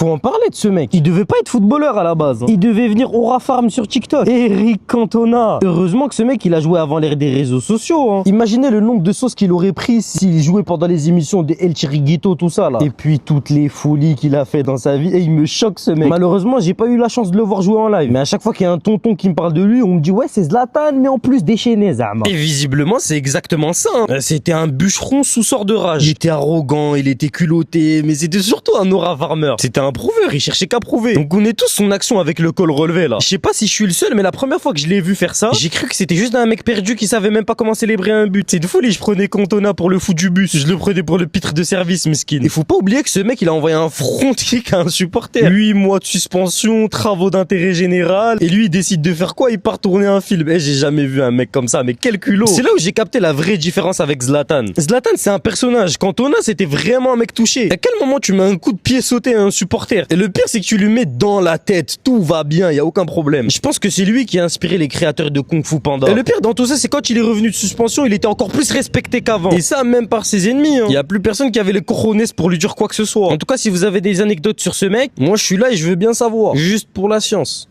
Faut en parler de ce mec. Il devait pas être footballeur à la base. Il devait venir Aura Farm sur TikTok. Eric Cantona. Heureusement que ce mec, il a joué avant l'ère des réseaux sociaux. Imaginez le nombre de sauces qu'il aurait pris s'il jouait pendant les émissions de El Chiringuito, tout ça là. Et puis toutes les folies qu'il a fait dans sa vie. Et il me choque ce mec. Malheureusement, j'ai pas eu la chance de le voir jouer en live. Mais à chaque fois qu'il y a un tonton qui me parle de lui, on me dit ouais, c'est Zlatan, mais en plus déchaîné, Zama. Et visiblement, c'est exactement ça. C'était un bûcheron sous sort de rage. Il était arrogant, il était culotté, mais c'était surtout un Aura Farmer. C'était un prouveur, il cherchait qu'à prouver. Donc on est tous son action avec le col relevé là. Je sais pas si je suis le seul, mais la première fois que je l'ai vu faire ça, j'ai cru que c'était juste un mec perdu qui savait même pas comment célébrer un but. C'est de folie, je prenais Cantona pour le fou du bus, je le prenais pour le pitre de service, mesquine. Il faut pas oublier que ce mec, il a envoyé un front kick à un supporter. 8 mois de suspension, travaux d'intérêt général, et lui il décide de faire quoi? Il part tourner un film. J'ai jamais vu un mec comme ça, mais quel culot. C'est là où j'ai capté la vraie différence avec Zlatan. Zlatan, c'est un personnage. Cantona, c'était vraiment un mec touché. À quel moment tu mets un coup de pied sauté à un supporter? Et le pire, c'est que tu lui mets dans la tête. Tout va bien, y a aucun problème. Je pense que c'est lui qui a inspiré les créateurs de Kung Fu Panda. Et le pire dans tout ça, c'est quand il est revenu de suspension, il était encore plus respecté qu'avant. Et ça, même par ses ennemis. Y a plus personne qui avait les cojones pour lui dire quoi que ce soit. En tout cas, si vous avez des anecdotes sur ce mec, moi je suis là et je veux bien savoir. Juste pour la science.